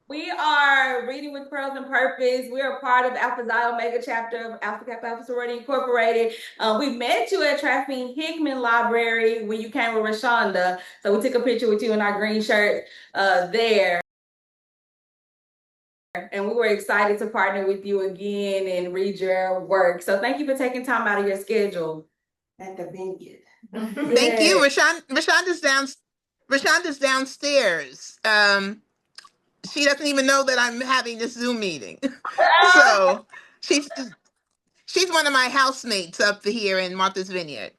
We are Reading with Pearls and Purpose. We are part of Alpha Xi Omega chapter of Alpha Kappa Alpha Sorority Incorporated. We met you at Trafficking Hickman Library when you came with ReShonda. So we took a picture with you in our green shirt there. And we were excited to partner with you again and read your work. So thank you for taking time out of your schedule. And convenient. Thank you. Rashonda's downstairs. She doesn't even know that I'm having this Zoom meeting. So she's she's one of my housemates up here in Martha's Vineyard.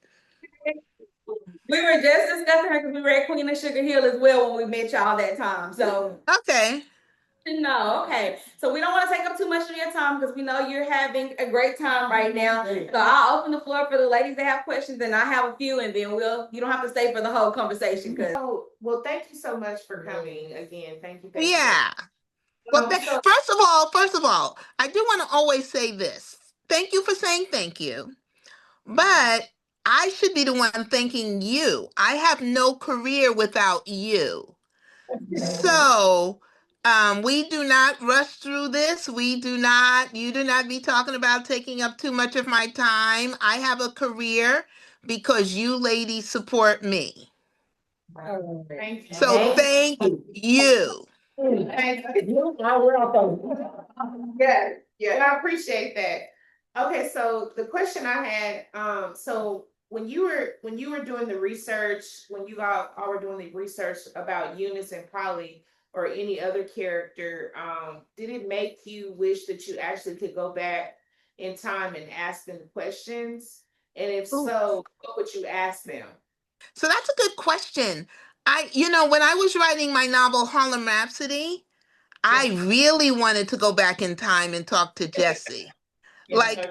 We were just discussing her because we were at Queen of Sugar Hill as well when we met y'all that time. So Okay. no, okay. So we don't want to take up too much of your time because we know you're having a great time right now. So I'll open the floor for the ladies that have questions, and I have a few, and then you don't have to stay for the whole conversation. Well, thank you so much for coming again. Thank you. Yeah. Well, first of all, I do want to always say this. Thank you for saying thank you. But I should be the one thanking you. I have no career without you. So we do not rush through this. You do not be talking about taking up too much of my time. I have a career because you ladies support me. Thank you. So thank you. Thank you. Yeah, yeah, I appreciate that. Okay, so the question I had, so when you were doing the research, when you all were doing the research about Eunice and Polly or any other character, did it make you wish that you actually could go back in time and ask them questions? And if so, what would you ask them? So that's a good question. When I was writing my novel Harlem Rhapsody, I really wanted to go back in time and talk to Jessie. Like,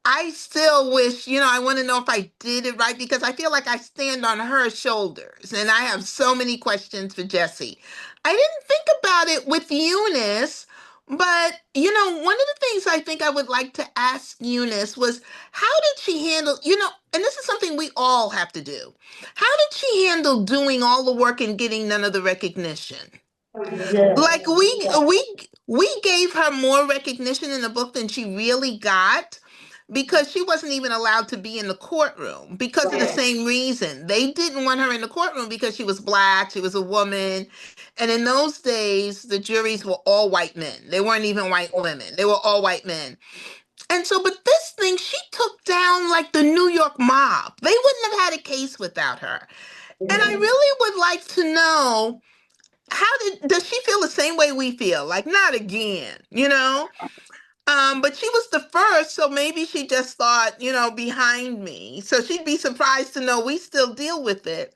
I still wish, I want to know if I did it right because I feel like I stand on her shoulders and I have so many questions for Jessie. I didn't think about it with Eunice, but, one of the things I think I would like to ask Eunice was how did she handle, and this is something we all have to do. How did she handle doing all the work and getting none of the recognition? Like we gave her more recognition in the book than she really got because she wasn't even allowed to be in the courtroom because of the same reason. They didn't want her in the courtroom because she was Black, she was a woman. And in those days, the juries were all white men. They weren't even white women. They were all white men. And so, but this thing, she took down like the New York mob. They wouldn't have had a case without her. And I really would like to know does she feel the same way we feel? Like, not again, but she was the first, so maybe she just thought, behind me. So she'd be surprised to know we still deal with it.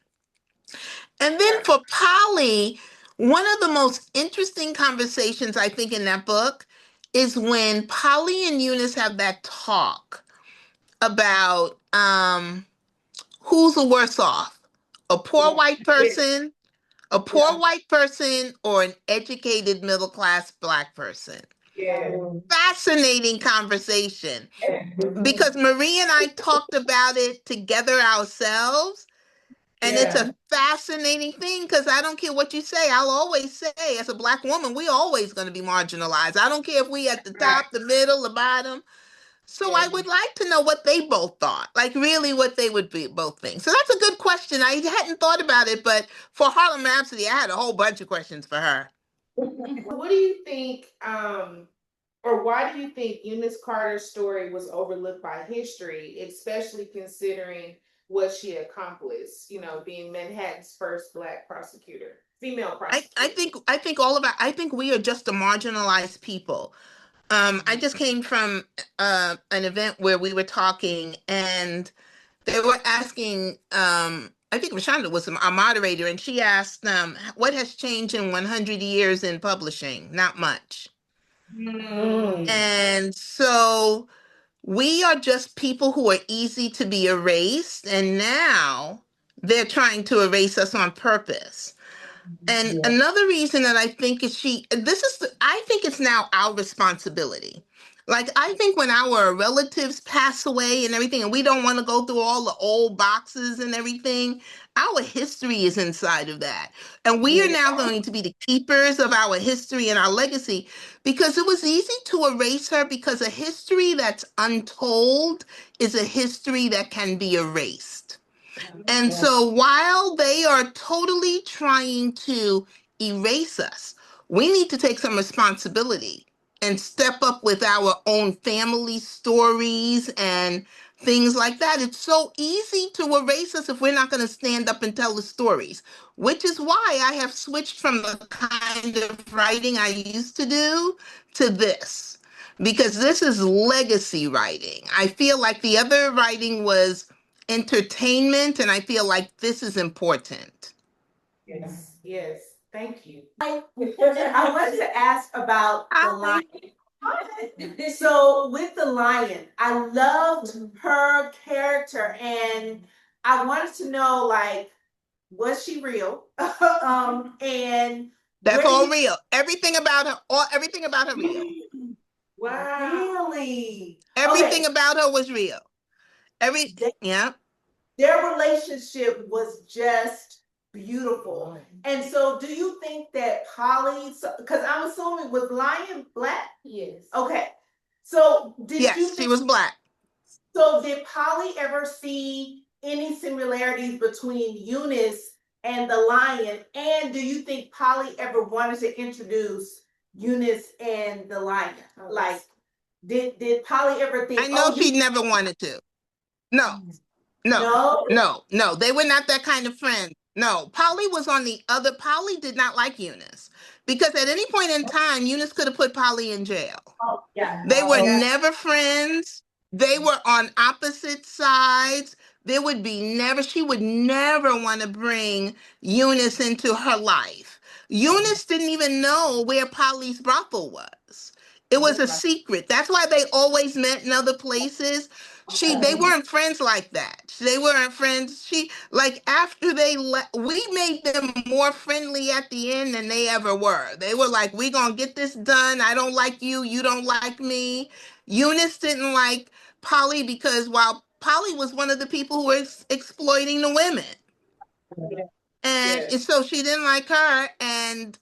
And then for Polly, one of the most interesting conversations I think in that book is when Polly and Eunice have that talk about who's the worse off, a poor white person, or an educated middle class Black person. Fascinating conversation because Marie and I talked about it together ourselves. And it's a fascinating thing because I don't care what you say. I'll always say, as a Black woman, we always going to be marginalized. I don't care if we at the top, the middle, the bottom. So I would like to know what they both thought, like really what they would be both think. So that's a good question. I hadn't thought about it, but for Harlem Rhapsody, I had a whole bunch of questions for her. What do you think, or why do you think Eunice Carter's story was overlooked by history, especially considering what she accomplished, being Manhattan's first Black prosecutor, female prosecutor? I think we are just a marginalized people. I just came from an event where we were talking and they were asking, I think ReShonda was our moderator, and she asked, what has changed in 100 years in publishing? Not much. And so we are just people who are easy to be erased, and now they're trying to erase us on purpose. And another reason that I think I think it's now our responsibility. Like, I think when our relatives pass away and everything, and we don't want to go through all the old boxes and everything, our history is inside of that. And we are now going to be the keepers of our history and our legacy, because it was easy to erase her, because a history that's untold is a history that can be erased. And so while they are totally trying to erase us, we need to take some responsibility and step up with our own family stories and things like that. It's so easy to erase us if we're not going to stand up and tell the stories, which is why I have switched from the kind of writing I used to do to this, because this is legacy writing. I feel like the other writing was entertainment, and I feel like this is important. Yes, yes. Thank you. I wanted to ask about the lion. So with the lion, I loved her character, and I wanted to know, like, was she real? And That's where do all you real. Everything about her, everything about her real. wow, really? Everything Okay, about her was real. Yeah. their relationship was just beautiful. And so, do you think that Polly? Because I'm assuming was Lion black? Yes. Okay. So, did you Yes, she think? was black. So, did Polly ever see any similarities between Eunice and the lion? And do you think Polly ever wanted to introduce Eunice and the lion? Like, did Polly ever I think, know oh, she you never wanted to. No, no, no? no. They were not that kind of friend. No, Polly did not like Eunice, because at any point in time, Eunice could have put Polly in jail. Oh, yeah. They were Yeah. never friends. They were on opposite sides. She would never want to bring Eunice into her life. Eunice didn't even know where Polly's brothel was. It was a secret. That's why they always met in other places. They weren't friends like that. They weren't friends. Like, after they left, we made them more friendly at the end than they ever were. They were like, we gonna get this done. I don't like you. You don't like me. Eunice didn't like Polly, because while Polly was one of the people who were exploiting the women. And Yes. so she didn't like her. And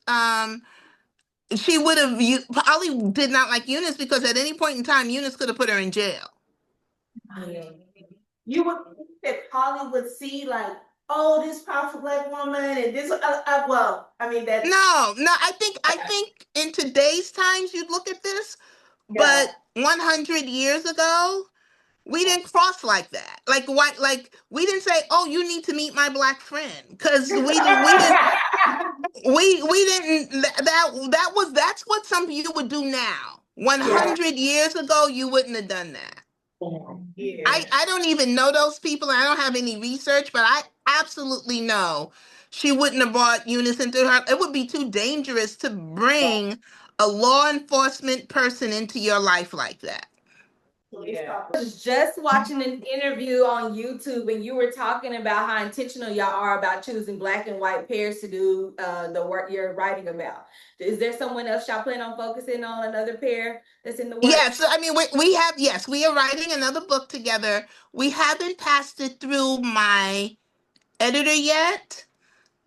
she would have, Polly did not like Eunice, because at any point in time, Eunice could have put her in jail. You would think that Polly would see, like, oh, this powerful black woman, and this. Well, I mean that. No, I think in today's times you'd look at this, Yeah. but 100 years ago, we didn't cross like that. Like, what? Like, we didn't say, "Oh, you need to meet my black friend," because we didn't. That's what some of you would do now. Yeah. 100 years ago, you wouldn't have done that. Yeah. I don't even know those people. I don't have any research, but I absolutely know she wouldn't have brought Eunice into her. It would be too dangerous to bring a law enforcement person into your life like that. Yeah. I was just watching an interview on YouTube, and you were talking about how intentional y'all are about choosing black and white pairs to do the work you're writing about. Is there someone else y'all plan on focusing on, another pair that's in the works? Yes, I mean, yes, we are writing another book together. We haven't passed it through my editor yet.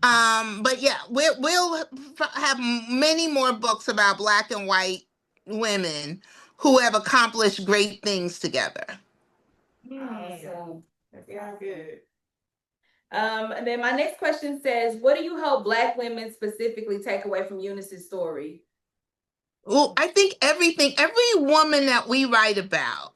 But yeah, we'll have many more books about black and white women who have accomplished great things together. Awesome. That's good. And then my next question says, what do you hope black women specifically take away from Eunice's story? Well, I think every woman that we write about,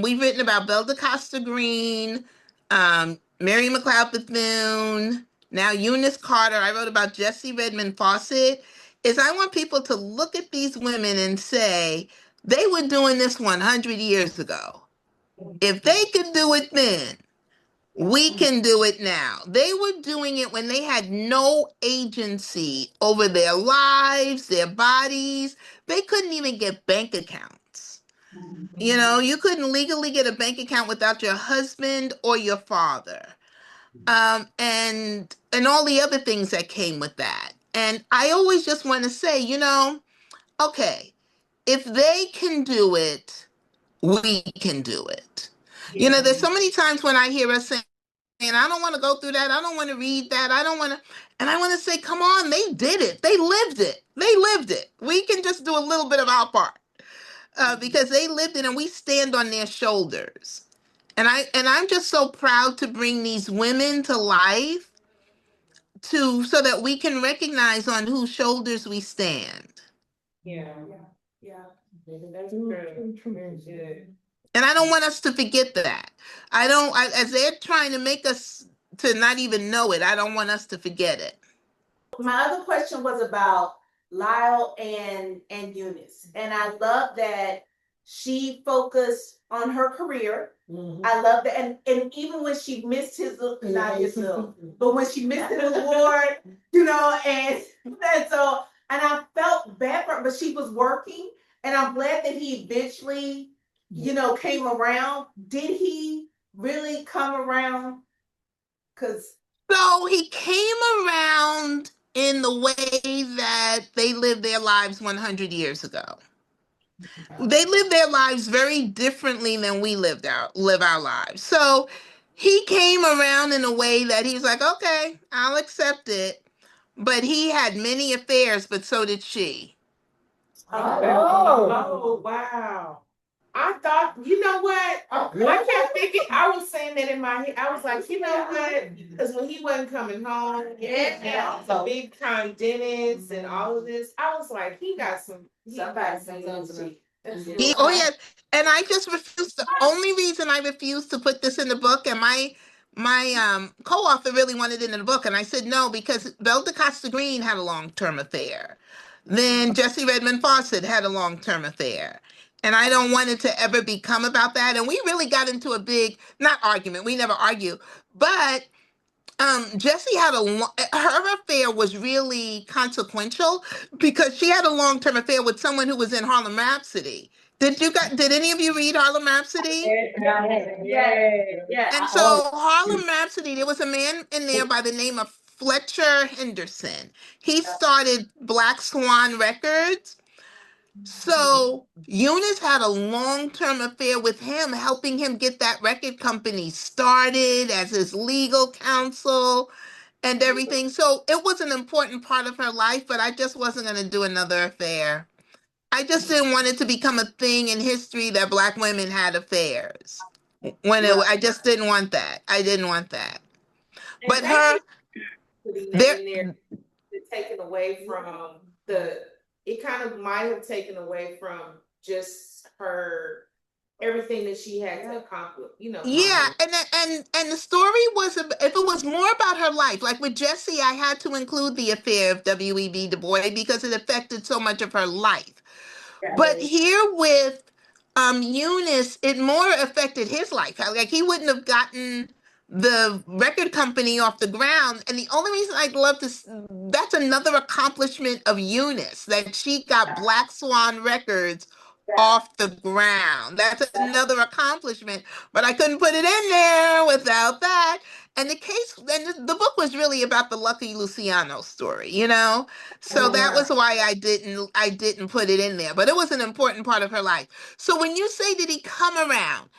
we've written about Belda Costa Green, Mary McLeod Bethune, now Eunice Carter. I wrote about Jessie Redmond Fawcett. Is I want people to look at these women and say, they were doing this 100 years ago. If they could do it then, we can do it now. They were doing it when they had no agency over their lives, their bodies. They couldn't even get bank accounts. You couldn't legally get a bank account without your husband or your father. And all the other things that came with that. And I always just want to say, okay, if they can do it, we can do it. You know, there's so many times when I hear us saying, I don't want to go through that. I don't want to read that. I don't want to. And I want to say, come on, they did it. They lived it. They lived it. We can just do a little bit of our part because they lived it and we stand on their shoulders. And I'm just so proud to bring these women to life so that we can recognize on whose shoulders we stand. Yeah. Yeah. That's true. And I don't want us to forget that. As they're trying to make us to not even know it, I don't want us to forget it. My other question was about Lyle and Eunice, and I love that she focused on her career. I love that, and even when she missed not his little, but when she missed his award, and so, and I felt bad for her, but she was working, and I'm glad that he eventually, came around. Did he really come around? So he came around in the way that they lived their lives 100 years ago. They lived their lives very differently than we live our lives. So he came around in a way that he's like, okay, I'll accept it. But he had many affairs, but so did she. Oh, wow. I thought, you know what? I kept thinking, I was saying that in my head. I was like, you know what? Because when he wasn't coming home, and the big time dentist and all of this, I was like, he got some. Yeah, and I just refused. The only reason I refused to put this in the book, and my co-author really wanted it in the book, and I said no because Belle DeCosta Green had a long-term affair. Then Jesse Redmond Fawcett had a long-term affair. And I don't want it to ever become about that. And we really got into a big, not argument, we never argue, but Jessie had her affair was really consequential because she had a long-term affair with someone who was in Harlem Rhapsody. Did any of you read Harlem Rhapsody? Yeah. And so Harlem Rhapsody, there was a man in there by the name of Fletcher Henderson. He started Black Swan Records. So Eunice had a long-term affair with him, helping him get that record company started as his legal counsel and everything. So it was an important part of her life, but I just wasn't going to do another affair. I just didn't want it to become a thing in history that Black women had affairs. I just didn't want that. I didn't want that. But there taken away from it kind of might have taken away from just her everything that she had to accomplish, Yeah, and the story was if it was more about her life, like with Jessie, I had to include the affair of W.E.B. Du Bois because it affected so much of her life. But here with Eunice, it more affected his life. Like he wouldn't have gotten the record company off the ground. And the only reason I'd love to, that's another accomplishment of Eunice, that she got Black Swan Records off the ground. That's another accomplishment. But I couldn't put it in there without that. And the book was really about the Lucky Luciano story, you know? So that was why I didn't put it in there. But it was an important part of her life. So when you say, did he come around?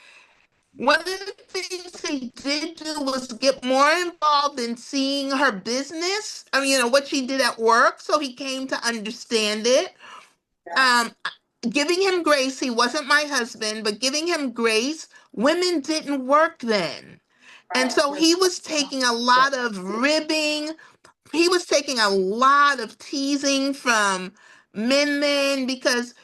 One of the things he did do was get more involved in seeing her business. I mean, what she did at work. So he came to understand it. Um, Giving him grace. He wasn't my husband, but giving him grace. Women didn't work then. And so he was taking a lot of ribbing. He was taking a lot of teasing from men then because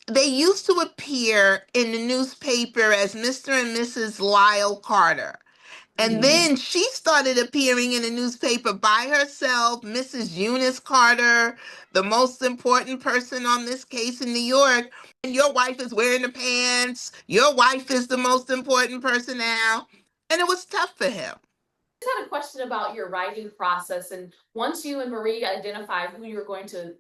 they used to appear in the newspaper as Mr. and Mrs. Lyle Carter. And then she started appearing in the newspaper by herself, Mrs. Eunice Carter, the most important person on this case in New York. And your wife is wearing the pants. Your wife is the most important person now. And it was tough for him. I had a question about your writing process, and once you and Marie identify who you're going to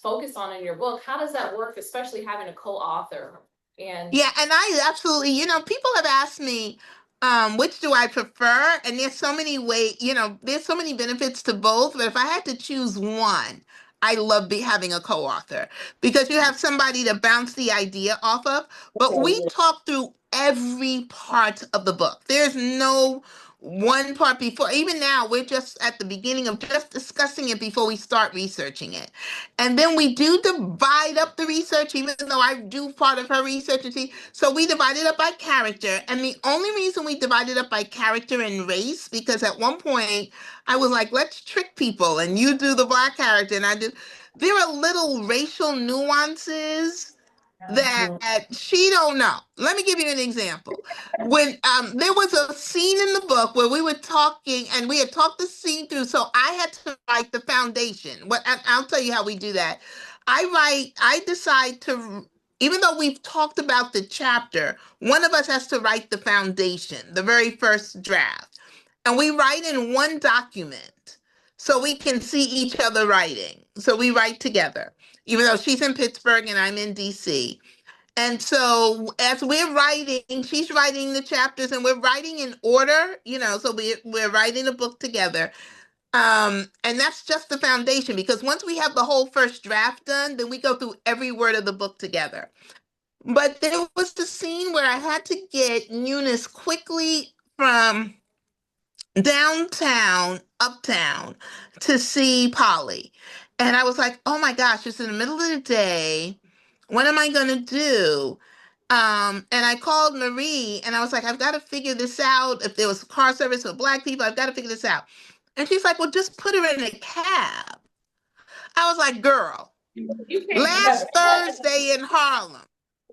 focus on in your book, how does that work, especially having a co-author? And I absolutely, people have asked me, which do I prefer? And there's so many there's so many benefits to both, but if I had to choose one, I love having a co-author because you have somebody to bounce the idea off of. But we talk through every part of the book. There's no one part before. Even now, we're just at the beginning of just discussing it before we start researching it. And then we do divide up the research, even though I do part of her research. And so we divide it up by character. And the only reason we divide it up by character and race, because at one point I was like, let's trick people and you do the Black character and I do. There are little racial nuances that she don't know. Let me give you an example. When there was a scene in the book where we were talking and we had talked the scene through, so I had to write the foundation. I'll tell you how we do that. I decide to, even though we've talked about the chapter, one of us has to write the foundation, the very first draft. And we write in one document so we can see each other writing. So we write together, even though she's in Pittsburgh and I'm in DC. And so as we're writing, she's writing the chapters and we're writing in order, so we're writing a book together. And that's just the foundation, because once we have the whole first draft done, then we go through every word of the book together. But there was the scene where I had to get Eunice quickly from downtown, uptown to see Polly. And I was like, oh my gosh, it's in the middle of the day. What am I going to do? And I called Marie and I was like, I've got to figure this out. If there was car service for Black people, I've got to figure this out. And she's like, well, just put her in a cab. I was like, girl, last Thursday in Harlem,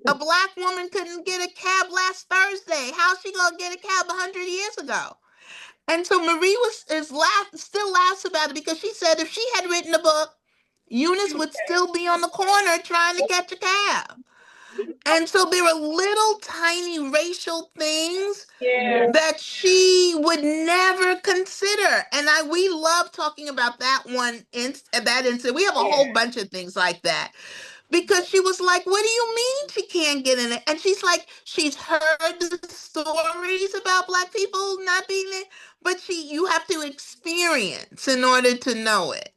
a Black woman couldn't get a cab last Thursday. How's she going to get a cab 100 years ago? And so Marie still laughs about it because she said if she had written a book, Eunice would still be on the corner trying to catch a cab. And so there are little tiny racial things that she would never consider. And we love talking about that that incident. We have a whole bunch of things like that. Because she was like, what do you mean she can't get in it? And she's like, she's heard the stories about Black people not being there, but you have to experience in order to know it.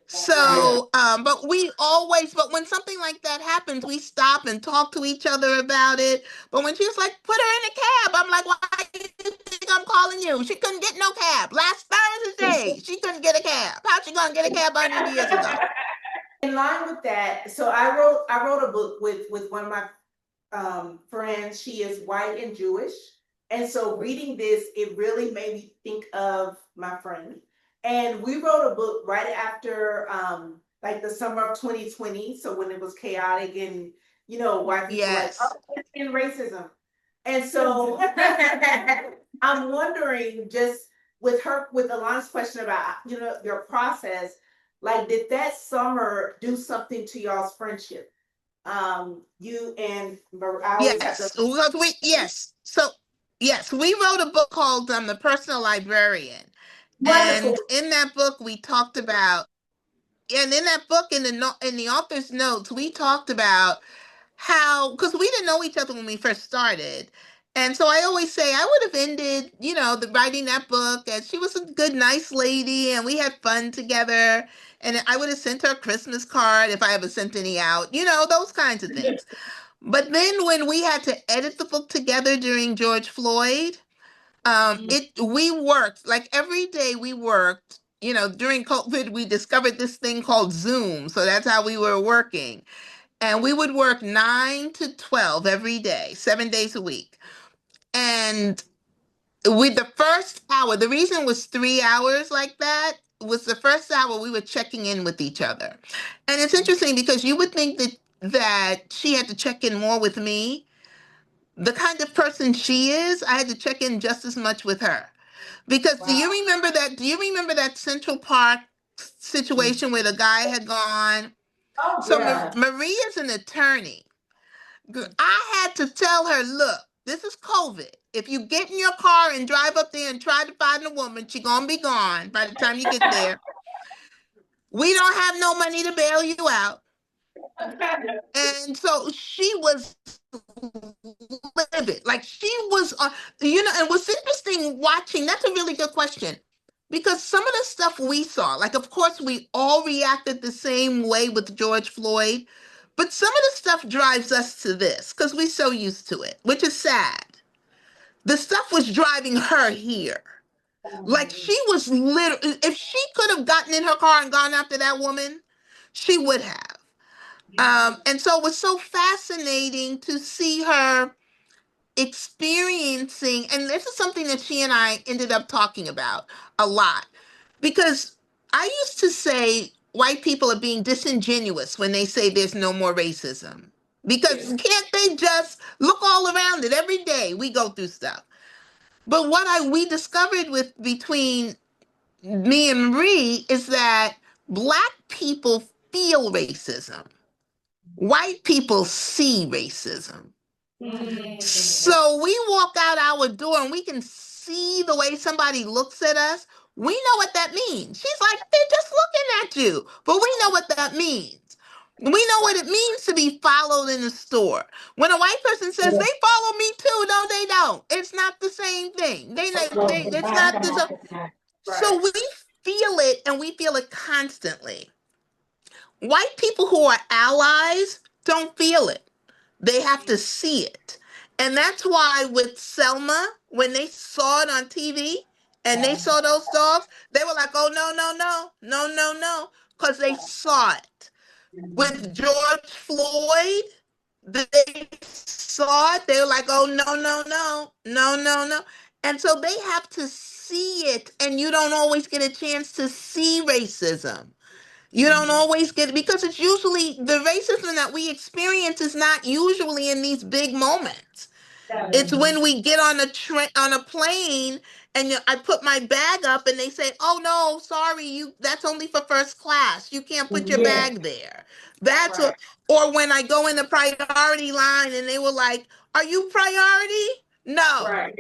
So, but when something like that happens, we stop and talk to each other about it. But when she was like, put her in a cab, I'm like, why do you think I'm calling you? She couldn't get no cab. Last Thursday, she couldn't get a cab. How's she gonna get a cab 100 years ago? In line with that, so I wrote a book with one of my friends. She is white and Jewish, and so reading this, it really made me think of my friend. And we wrote a book right after like the summer of 2020, so when it was chaotic and white people Yes. like, oh, it's in racism. And so I'm wondering, just with Alana's question about your process, like, did that summer do something to y'all's friendship? You and Yes. So yes, we wrote a book called The Personal Librarian. Wonderful. And in that book we talked about, and in that book, in the author's notes, we talked about how, because we didn't know each other when we first started. And so I always say I would have ended, writing that book, and she was a good, nice lady, and we had fun together. And I would have sent her a Christmas card if I ever sent any out, those kinds of things. But then when we had to edit the book together during George Floyd, we worked like every day. We worked. During COVID, we discovered this thing called Zoom. So that's how we were working. And we would work 9 to 12 every day, 7 days a week. And with the first hour, the reason it was 3 hours like that was the first hour we were checking in with each other. And it's interesting because you would think that she had to check in more with me. The kind of person she is, I had to check in just as much with her. Because do you remember that Central Park situation where the guy had gone? Oh, So yeah. Marie is an attorney. I had to tell her, look, this is COVID. If you get in your car and drive up there and try to find a woman, she's going to be gone by the time you get there. We don't have no money to bail you out. And so she was livid. Like she was, and what's interesting watching, that's a really good question. because some of the stuff we saw, like, of course, we all reacted the same way with George Floyd, but some of the stuff drives us to this because we're so used to it, which is sad. The stuff was driving her here. Like, she was literally, if she could have gotten in her car and gone after that woman, she would have. And so it was so fascinating to see her experiencing, and this is something that she and I ended up talking about a lot, because I used to say white people are being disingenuous when they say there's no more racism. Because can't they just look all around it? Every day we go through stuff. But what we discovered with between me and Marie is that Black people feel racism. White people see racism. So we walk out our door and we can see the way somebody looks at us. We know what that means. She's like, they're just looking at you. But we know what that means. We know what it means to be followed in the store. When a white person says they follow me too, no, they don't. It's not the same thing. It's not the same. So we feel it, and we feel it constantly. White people who are allies don't feel it. They have to see it. And that's why with Selma, when they saw it on TV and they saw those dogs, they were like, oh, no, no, no, no, no, no, because they saw it. With George Floyd, they saw it. They were like, oh, no, no, no, no, no, no. And so they have to see it, and you don't always get a chance to see racism. You don't always get it because it's usually the racism that we experience is not usually in these big moments. It's when we get on a plane and I put my bag up and they say, "Oh no, sorry, that's only for first class. You can't put your bag there." That's what, or when I go in the priority line and they were like, "Are you priority?" No, I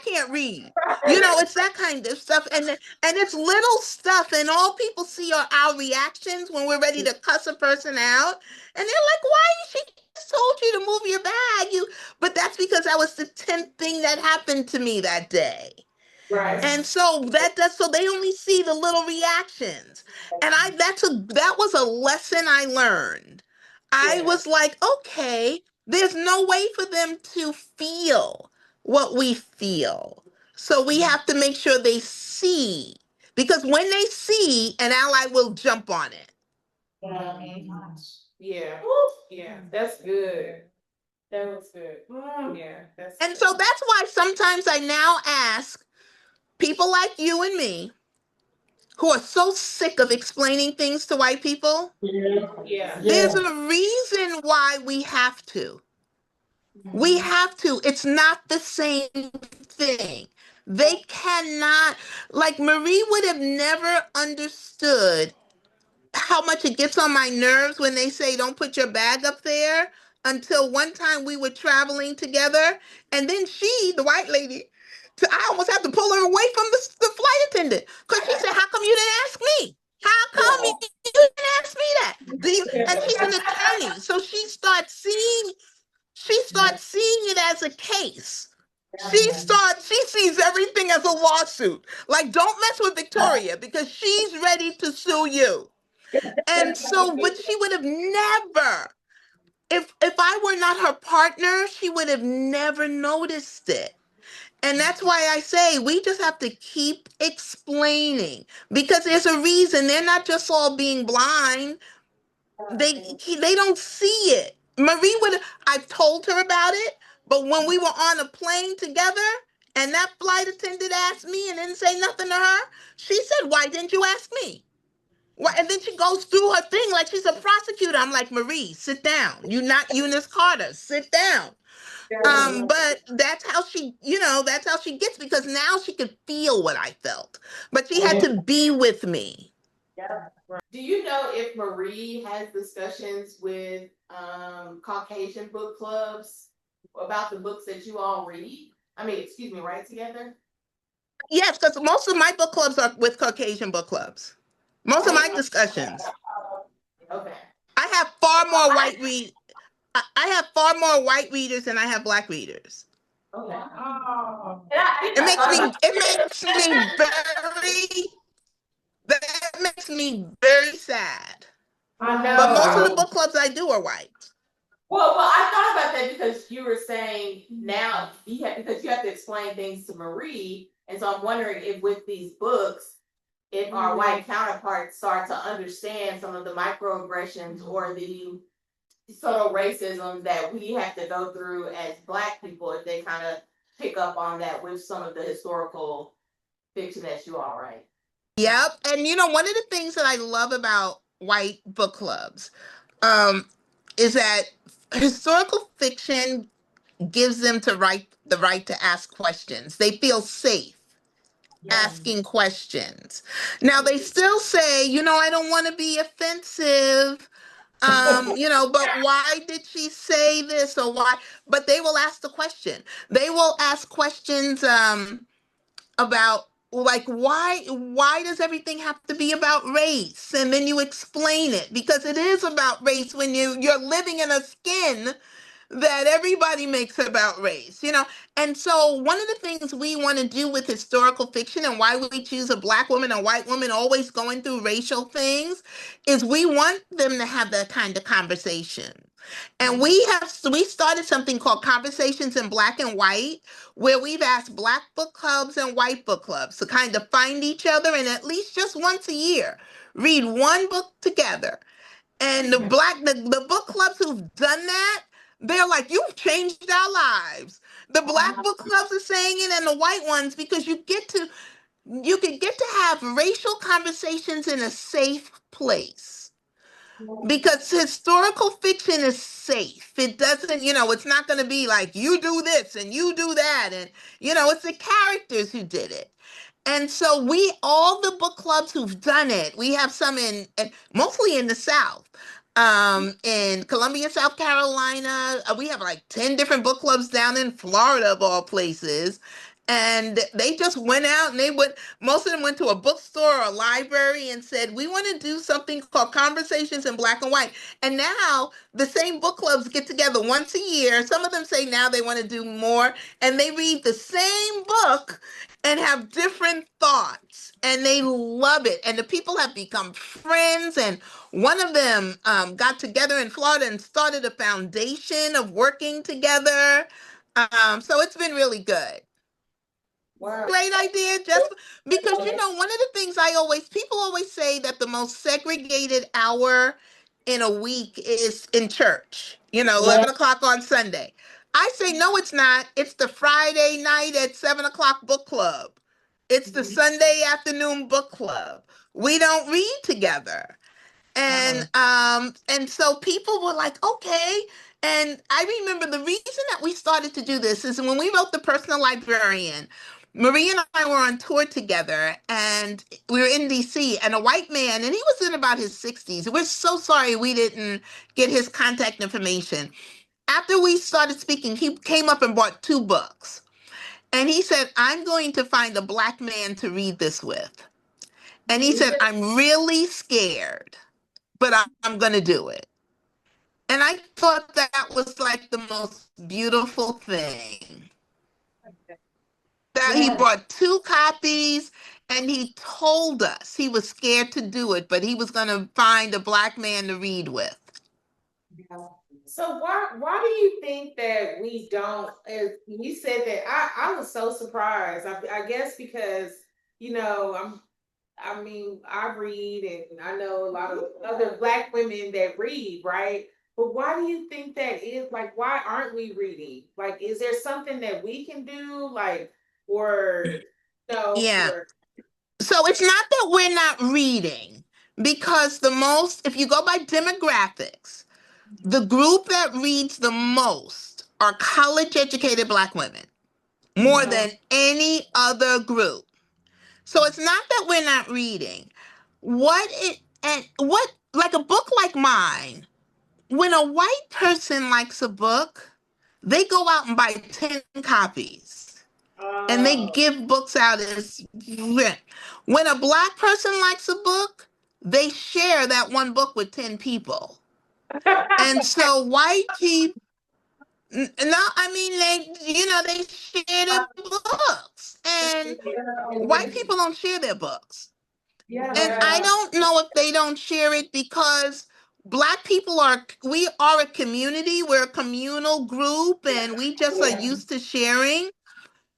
can't read. It's that kind of stuff, and it's little stuff, and all people see are our reactions when we're ready to cuss a person out, and they're like, "Why she just told you to move your bag?" But that's because that was the 10th thing that happened to me that day. And so so they only see the little reactions. And that was a lesson I learned. I was like, okay, there's no way for them to feel what we feel. So we have to make sure they see. Because when they see, an ally will jump on it. Yeah. Yeah. That's good. That was good. Yeah. And so that's why sometimes I now ask people like you and me who are so sick of explaining things to white people. Yeah. There's a reason why we have to. We have to. It's not the same thing. They cannot, like, Marie would have never understood how much it gets on my nerves when they say, don't put your bag up there, until one time we were traveling together. And then the white lady, I almost had to pull her away from the flight attendant because she said, how come you didn't ask me? How come you didn't ask me that? And she's an attorney. So she starts seeing it as a case. She sees everything as a lawsuit. Like, don't mess with Victoria because she's ready to sue you. And so, but she would have never, if I were not her partner, she would have never noticed it. And that's why I say we just have to keep explaining, because there's a reason. They're not just all being blind. They don't see it. I've told her about it, but when we were on a plane together and that flight attendant asked me and didn't say nothing to her, she said, why didn't you ask me? And then she goes through her thing like she's a prosecutor. I'm like, Marie, sit down. You're not Eunice Carter. Sit down. But that's how she gets, because now she could feel what I felt. But she had to be with me. Do you know if Marie has discussions with Caucasian book clubs about the books that you all read? Write together? Yes, because most of my book clubs are with Caucasian book clubs. Most of my discussions. Okay. I have far more white readers than I have Black readers. Okay. That makes me very sad. I But most of know. the book clubs I do are white. Well, I thought about that because you were saying now because you have to explain things to Marie, and so I'm wondering if with these books, if our white counterparts start to understand some of the microaggressions or the subtle racism that we have to go through as Black people, if they kind of pick up on that with some of the historical fiction that you all write. Yep. And one of the things that I love about white book clubs is that historical fiction gives them the right to ask questions. They feel safe asking questions. Now they still say, I don't want to be offensive. But why did she say this or why? But they will ask the question. They will ask questions about like why does everything have to be about race? And then you explain it because it is about race when you're living in a skin that everybody makes about race. And so one of the things we want to do with historical fiction and why we choose a Black woman and white woman always going through racial things is we want them to have that kind of conversation. And we started something called Conversations in Black and White, where we've asked Black book clubs and white book clubs to kind of find each other and at least just once a year read one book together. And the book clubs who've done that, they're like, you've changed our lives. The Black book clubs are saying it and the white ones because you can get to have racial conversations in a safe place. Because historical fiction is safe. It doesn't, it's not going to be like you do this and you do that. And, it's the characters who did it. And so all the book clubs who've done it, we have some mostly in the South. In Columbia, South Carolina, we have like 10 different book clubs down in Florida, of all places. And they just went out and most of them went to a bookstore or a library and said, we want to do something called Conversations in Black and White. And now the same book clubs get together once a year. Some of them say now they want to do more, and they read the same book and have different thoughts, and they love it. And the people have become friends. And one of them got together in Florida and started a foundation of working together. So it's been really good. Wow. Great idea, just because one of the things people always say that the most segregated hour in a week is in church, 11 o'clock on Sunday. I say, no, it's not. It's the Friday night at 7 o'clock book club. It's the Sunday afternoon book club. We don't read together. And so people were like, okay. And I remember the reason that we started to do this is when we wrote The Personal Librarian, Marie and I were on tour together and we were in DC, and a white man, and he was in about his 60s. We're so sorry we didn't get his contact information. After we started speaking, he came up and bought 2 books. And he said, I'm going to find a Black man to read this with. And he said, I'm really scared, but I'm going to do it. And I thought that was like the most beautiful thing. That he brought 2 copies and he told us he was scared to do it, but he was going to find a Black man to read with. So why do you think that we don't? You said that I was so surprised. I guess because I read and I know a lot of other Black women that read, right? But why do you think that is? Like, why aren't we reading? Like, is there something that we can do? Like, or no? Yeah. Or, So it's not that we're not reading, because if you go by demographics, the group that reads the most are college educated Black women, more than any other group. So it's not that we're not reading. Like a book like mine, when a white person likes a book, they go out and buy 10 copies and they give books out as rent. When a Black person likes a book, they share that one book with 10 people. And so white people, No, I mean they share their books, and white people don't share their books. And I don't know if they don't share it because Black people we are a community, we're a communal group, and we just are used to sharing,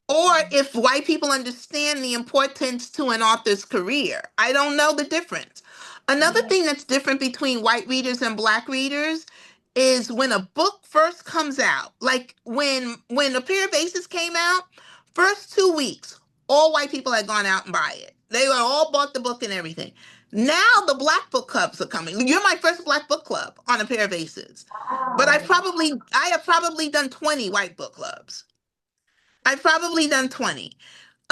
or if white people understand the importance to an author's career. I don't know the difference. Another thing that's different between white readers and Black readers is when a book first comes out, like when A Pair of Aces came out, first 2 weeks, all white people had gone out and buy it. They were all bought the book and everything. Now the Black book clubs are coming. You're my first Black book club on A Pair of Aces. But I have probably done 20 white book clubs. I've probably done 20.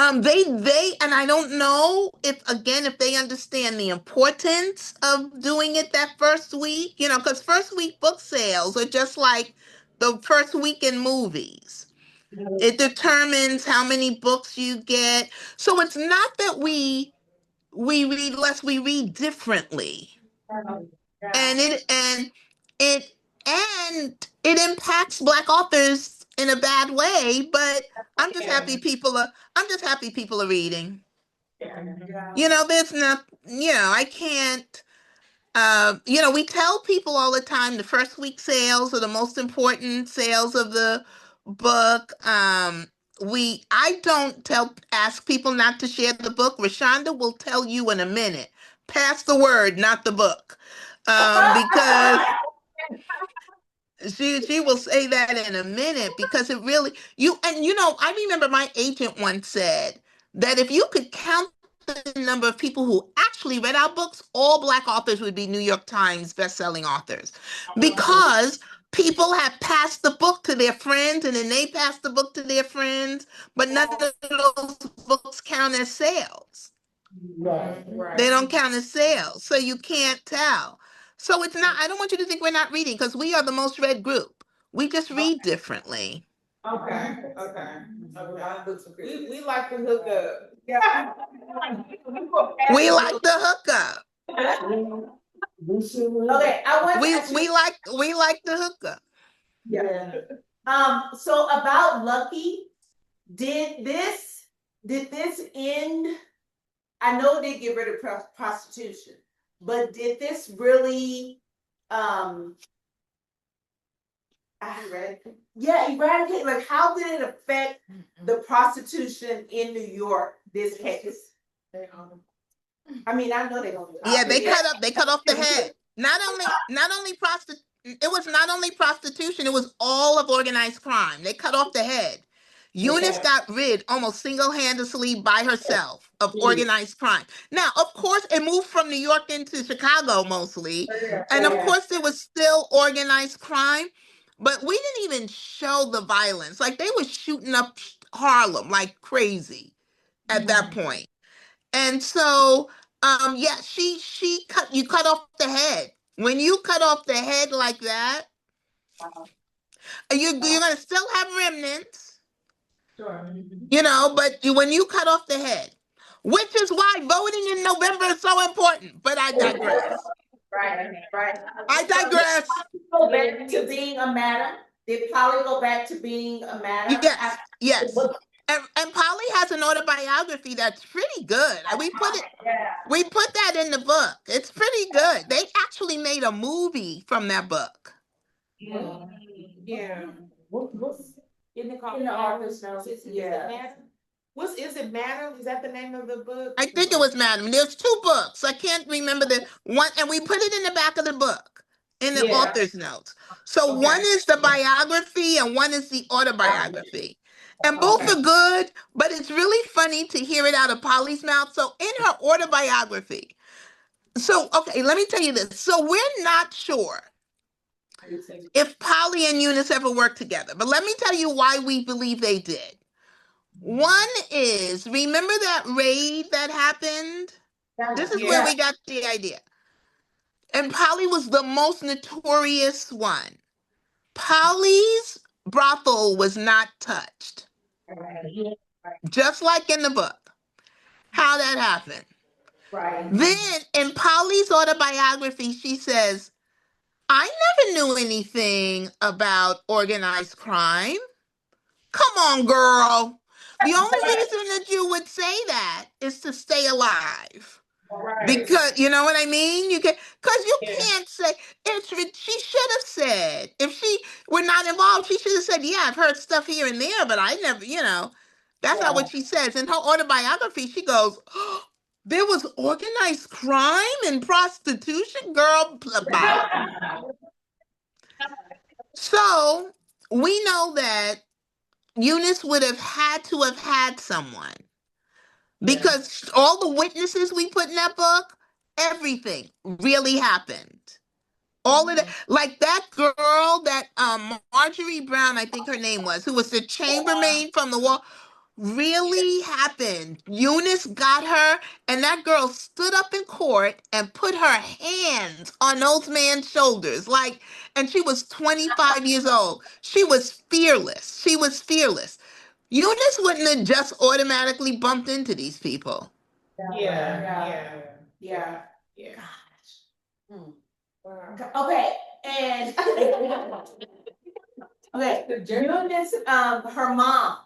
And I don't know if they understand the importance of doing it that first week, because first week book sales are just like the first week in movies. It determines how many books you get. So it's not that we read less, we read differently. And it it impacts Black authors in a bad way, but I'm just happy people are reading. There's not, I can't, we tell people all the time the first week sales are the most important sales of the book. I don't ask people not to share the book. ReShonda will tell you in a minute. Pass the word, not the book. Because she will say that in a minute, because it really I remember my agent once said that if you could count the number of people who actually read our books, all Black authors would be New York Times best-selling authors, because people have passed the book to their friends, and then they pass the book to their friends, but none of those books count as sales. Right. They don't count as sales, so you can't tell. So it's not, I don't want you to think we're not reading, because we are the most read group. We just read differently. Okay. We like to hook up. Yeah. We like the hookup. Okay, I want to ask you. We like the hookup. Yeah. So about Lucky, did this end? I know it did get rid of prostitution, but did this really eradicate? Like, how did it affect the prostitution in New York, this case? I mean, I know they don't. Yeah, they cut off the head. Not only it was not only prostitution, it was all of organized crime. They cut off the head. Eunice got rid almost single-handedly by herself of organized crime. Now, of course, it moved from New York into Chicago mostly. And of course, there was still organized crime, but we didn't even show the violence. Like, they were shooting up Harlem like crazy at that point. And so, you cut off the head. When you cut off the head like that, you're gonna still have remnants, but when you cut off the head, which is why voting in November is so important. But I digress. Right. I digress. Go back to being a madam. Did Polly go back to being a madam? Yes. And Polly has an autobiography that's pretty good. We put that in the book. It's pretty good. They actually made a movie from that book. Yeah. Isn't it called Author's Note? Yeah. Is it Madam? Is that the name of the book? I think it was Madam. There's 2 books. I can't remember the one, and we put it in the back of the book, in the author's notes. So one is the biography and one is the autobiography. And both are good, but it's really funny to hear it out of Polly's mouth. So in her autobiography, let me tell you this. So we're not sure if Polly and Eunice ever worked together, but let me tell you why we believe they did. One is, remember that raid that happened? This is where we got the idea. And Polly was the most notorious one. Polly's brothel was not touched. Just like in the book. How that happened. Right. Then in Polly's autobiography, she says, I never knew anything about organized crime. Come on, girl. The only reason that you would say that is to stay alive. Because you know what I mean? You can, because you can't say she should have said, if she were not involved, she should have said, yeah, I've heard stuff here and there, but I never, that's not what she says. In her autobiography, she goes, oh, there was organized crime and prostitution, girl, bye. So we know that Eunice would have had to have had someone because all the witnesses we put in that book, everything really happened. All of that, like that girl, that Marjorie Brown, I think her name was, who was the chambermaid from the wall, really happened. Eunice got her, and that girl stood up in court and put her hands on those man's shoulders. Like, and she was 25 years old. She was fearless. She was fearless. Eunice wouldn't have just automatically bumped into these people. Yeah. Okay, and okay, Eunice, her mom,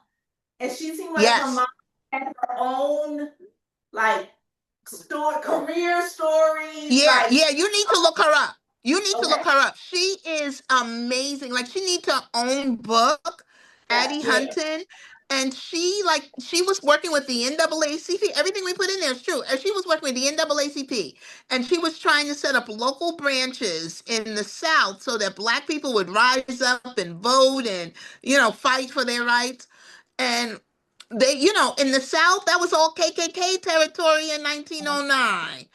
and she seemed like her Yes. mom had her own like career stories. Yeah, like, yeah, you need to look her up. You need to look her up. She is amazing. Like, she needs her own book, Addie Hunton. And she was working with the NAACP. Everything we put in there is true. And she was working with the NAACP. And she was trying to set up local branches in the South so that Black people would rise up and vote and, fight for their rights. And they, in the South, that was all KKK territory in 1909.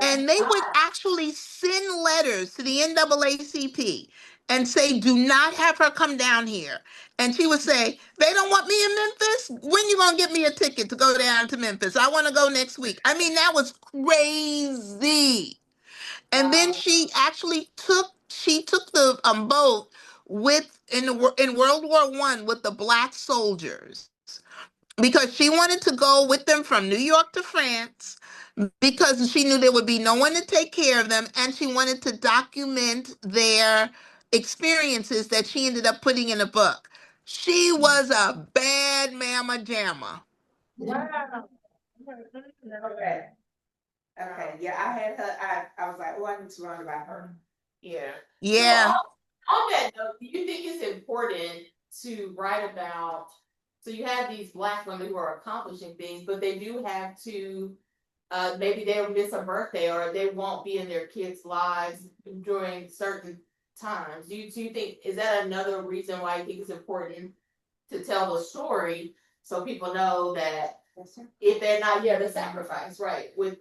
And they would actually send letters to the NAACP and say, do not have her come down here. And she would say, they don't want me in Memphis? When you going to get me a ticket to go down to Memphis? I want to go next week. I mean, that was crazy. And then she took the boat in World War I with the Black soldiers because she wanted to go with them from New York to France because she knew there would be no one to take care of them, and she wanted to document their experiences that she ended up putting in a book. She was a bad mama jamma. Okay. Okay. Yeah, I had her. I was like, oh, I need to learn about her. Yeah. Yeah. So on that note, do you think it's important to write about? So you have these Black women who are accomplishing things, but they do have to. Maybe they'll miss a birthday or they won't be in their kids' lives during certain times. Do you think, is that another reason why you think it's important to tell the story so people know that if they're not, the sacrifice, right? With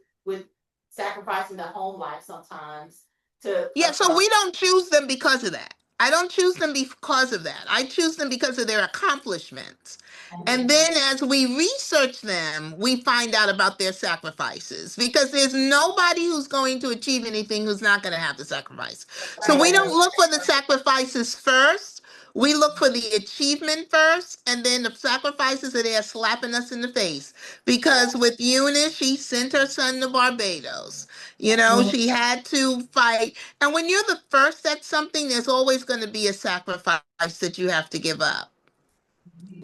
sacrificing the home life sometimes to. Yeah, so we don't choose them because of that. I don't choose them because of that. I choose them because of their accomplishments. And then as we research them, we find out about their sacrifices because there's nobody who's going to achieve anything who's not going to have to sacrifice. So we don't look for the sacrifices first. We look for the achievement first, and then the sacrifices are there slapping us in the face. Because with Eunice, she sent her son to Barbados. She had to fight. And when you're the first at something, there's always going to be a sacrifice that you have to give up,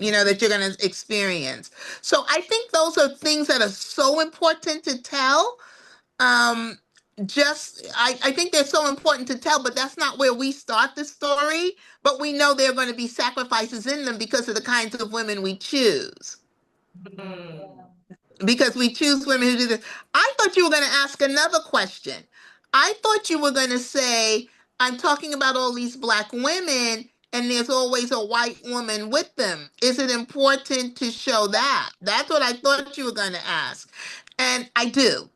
that you're going to experience. So I think those are things that are so important to tell. I think they're so important to tell, but that's not where we start the story. But we know there are going to be sacrifices in them because of the kinds of women we choose. Because we choose women who do this. I thought you were going to ask another question. I thought you were going to say, I'm talking about all these Black women and there's always a white woman with them. Is it important to show that? That's what I thought you were going to ask. And I do.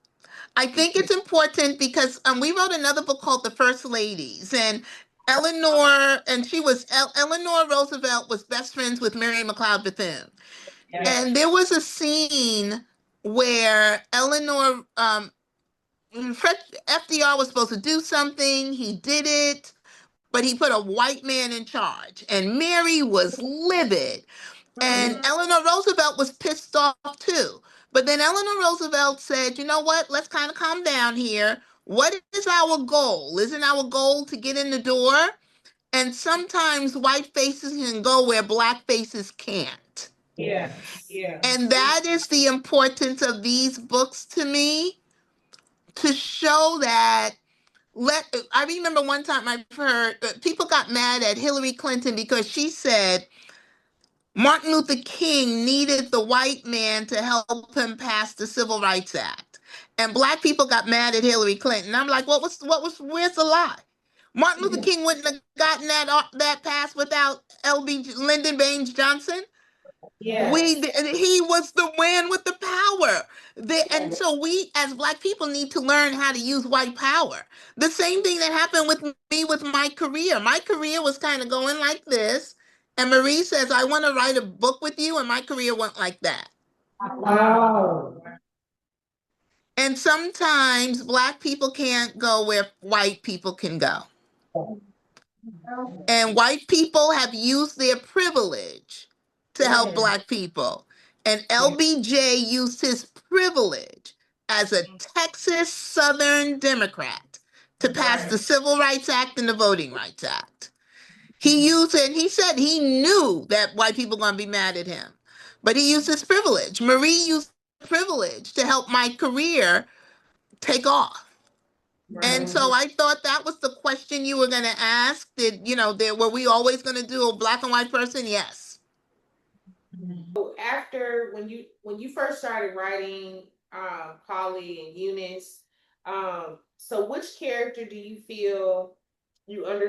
I think it's important because we wrote another book called The First Ladies, and Eleanor Roosevelt was best friends with Mary McLeod Bethune. And there was a scene where FDR was supposed to do something. He did it, but he put a white man in charge. And Mary was livid. And Eleanor Roosevelt was pissed off too. But then Eleanor Roosevelt said, you know what? Let's kind of calm down here. what is our goal? Isn't our goal to get in the door? And sometimes white faces can go where black faces can't. Yes. Yeah. And that is the importance of these books to me, to show that I remember one time I've heard people got mad at Hillary Clinton because she said Martin Luther King needed the white man to help him pass the Civil Rights Act. And black people got mad at Hillary Clinton. I'm like, where's the lie? Martin Luther King wouldn't have gotten that passed without Lyndon Baines Johnson. Yes. He was the man with the power. And so we as black people need to learn how to use white power. The same thing that happened with me with my career. My career was kind of going like this. And Marie says, I want to write a book with you. And my career went like that. Wow. And sometimes black people can't go where white people can go. And white people have used their privilege to help black people. And LBJ used his privilege as a Texas Southern Democrat to pass the Civil Rights Act and the Voting Rights Act. He used it, and he said he knew that white people were going to be mad at him. But he used his privilege. Marie used privilege to help my career take off. And so I thought that was the question you were going to ask. Were we always going to do a black and white person? Yes. So after when you first started writing Polly and Eunice, so which character do you feel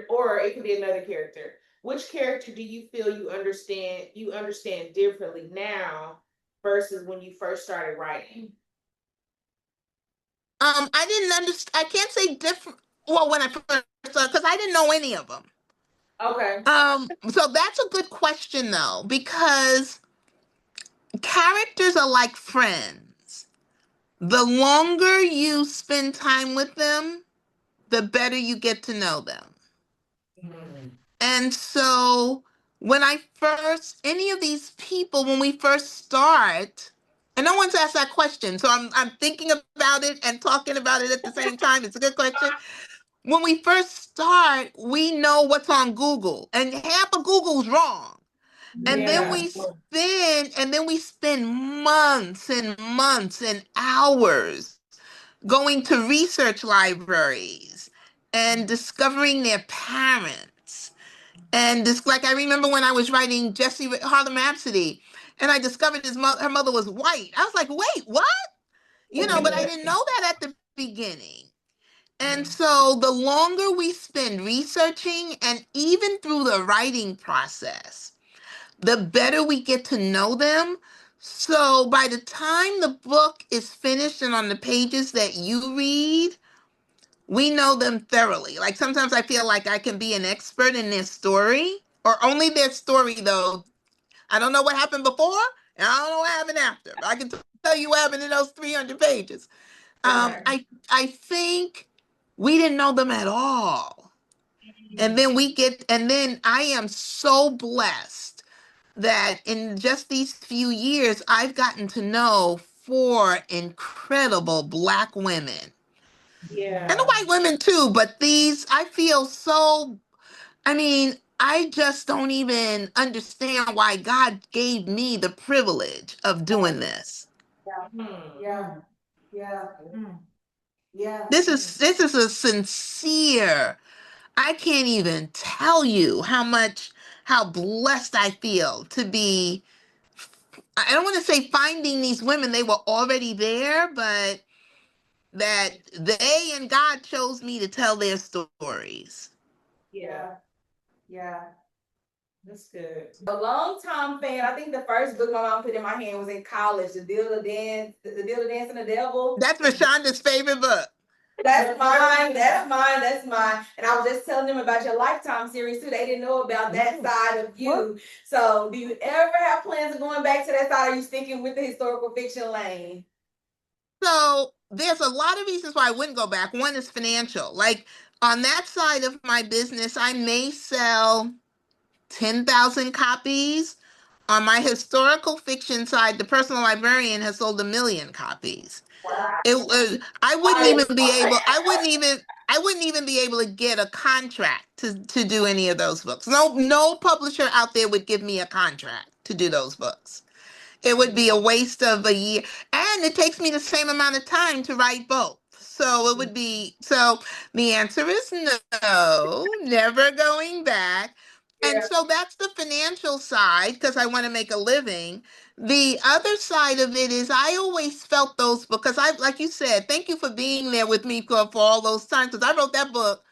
or it could be another character. Which character do you feel you understand differently now versus when you first started writing? I didn't understand. I can't say different. Well, when I first started, because I didn't know any of them. Okay. So that's a good question though, because characters are like friends. The longer you spend time with them, the better you get to know them. Mm-hmm. And so any of these people, when we first start, and no one's asked that question, so I'm thinking about it and talking about it at the same time. It's a good question. When we first start, we know what's on Google, and half of Google's wrong. And then we spend months and months and hours going to research libraries and discovering their parents. And like I remember when I was writing Harlem Rhapsody, and I discovered her mother was white. I was like, wait, what? But I didn't know that at the beginning. And so the longer we spend researching and even through the writing process, the better we get to know them. So by the time the book is finished and on the pages that you read, we know them thoroughly. Like sometimes I feel like I can be an expert in their story, or only their story though. I don't know what happened before, and I don't know what happened after, but I can tell you what happened in those 300 pages. I think we didn't know them at all. And then I am so blessed that in just these few years, I've gotten to know 4 incredible Black women. Yeah. And the white women too, but I feel so, I just don't even understand why God gave me the privilege of doing this. Yeah. Yeah. Yeah. This is a sincere, I can't even tell you how blessed I feel to be, I don't want to say finding these women, they were already there, but that they and God chose me to tell their stories. Yeah. Yeah. That's good. A long time fan. I think the first book my mom put in my hand was in college, The Deal to Dance and the Devil. That's ReShonda's favorite book. That's mine. That's mine. That's mine. And I was just telling them about your Lifetime series too. They didn't know about that side of you. So, do you ever have plans of going back to that side? Or are you sticking with the historical fiction lane? So there's a lot of reasons why I wouldn't go back. One is financial. Like on that side of my business, I may sell 10,000 copies. On my historical fiction side, the personal librarian has sold 1 million copies. It was, I wouldn't even be able to get a contract to do any of those books. No publisher out there would give me a contract to do those books. It would be a waste of a year. And it takes me the same amount of time to write both. So it would be, so the answer is no, never going back. And so that's the financial side because I want to make a living. The other side of it is I always felt those because like you said, thank you for being there with me for all those times because I wrote that book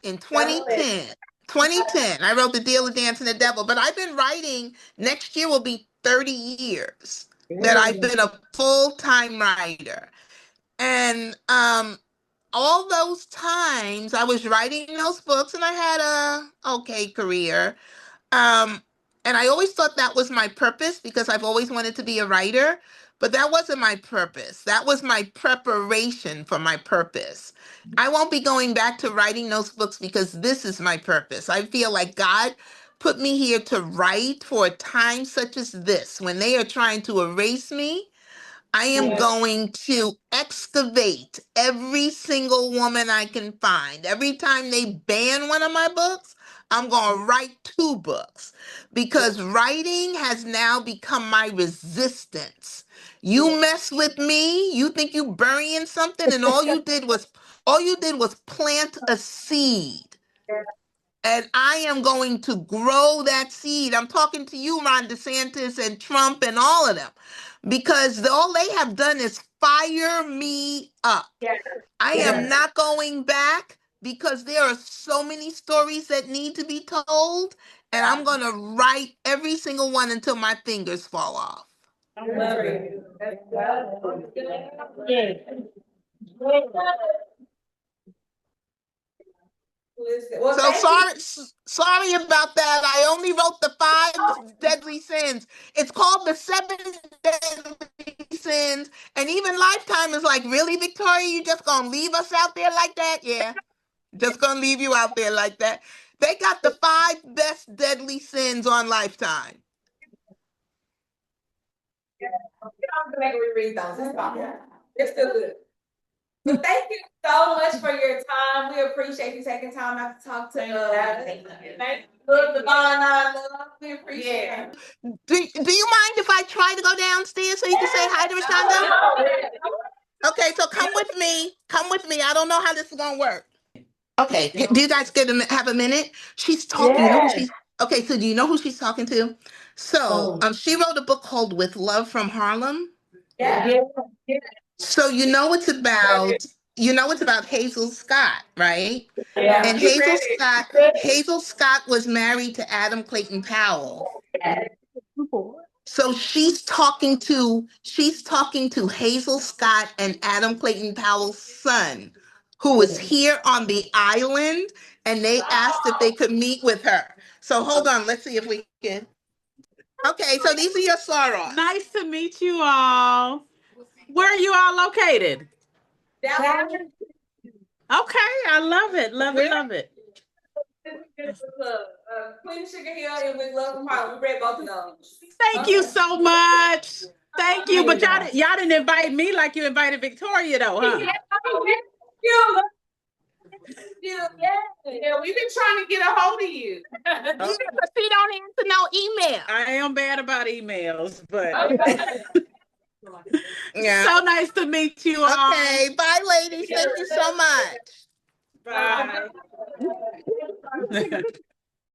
in 2010. 2010, I wrote The Deal of Dancing the Devil, but I've been writing, next year will be 30 years that I've been a full-time writer. And all those times I was writing those books and I had a okay career. Um, and I always thought that was my purpose because I've always wanted to be a writer, but that wasn't my purpose. That was my preparation for my purpose. I won't be going back to writing those books because this is my purpose. I feel like God put me here to write for a time such as this when they are trying to erase me. I am going to excavate every single woman I can find. Every time they ban one of my books, I'm going to write 2 books because writing has now become my resistance. You mess with me, you think you burying something and all you did was plant a seed. And I am going to grow that seed. I'm talking to you, Ron DeSantis and Trump and all of them, because all they have done is fire me up. I am not going back because there are so many stories that need to be told, and I'm going to write every single one until my fingers fall off. Well, So thank you. sorry about that. I only wrote the 5 deadly sins. It's called the 7 deadly sins. And even Lifetime is like, really, Victoria, you just gonna leave us out there like that? Yeah, just gonna leave you out there like that. They got the 5 best deadly sins on Lifetime. I'm gonna make her reread those. It's fine. It's still good. So thank you so much for your time. We appreciate you taking time out to talk to us. Love the bond I love. We appreciate it. Do you mind if I try to go downstairs so you can say hi to Rashonda? Okay, so come with me. Come with me. I don't know how this is gonna work. Okay, do you guys have a minute? She's talking. You know who she's okay, so do you know who she's talking to? So she wrote a book called With Love from Harlem. Yeah. So it's about Hazel Scott, right? Yeah. And Hazel Scott was married to Adam Clayton Powell. So she's talking to Hazel Scott and Adam Clayton Powell's son, who is here on the island, and they asked if they could meet with her. So hold on, let's see if we can. Okay, so these are your sorrows. Nice to meet you all. Where are you all located? Okay, I love it. Love it. Queen Sugar Hill and With Love from Harlem. We read both of those. Thank you so much. Thank you. But y'all didn't invite me like you invited Victoria though, huh? Yeah, we've been trying to get a hold of you. Yeah, but she don't answer no email. I am bad about emails, but Yeah. So nice to meet you all. Okay, bye ladies. Thank you so much. Bye.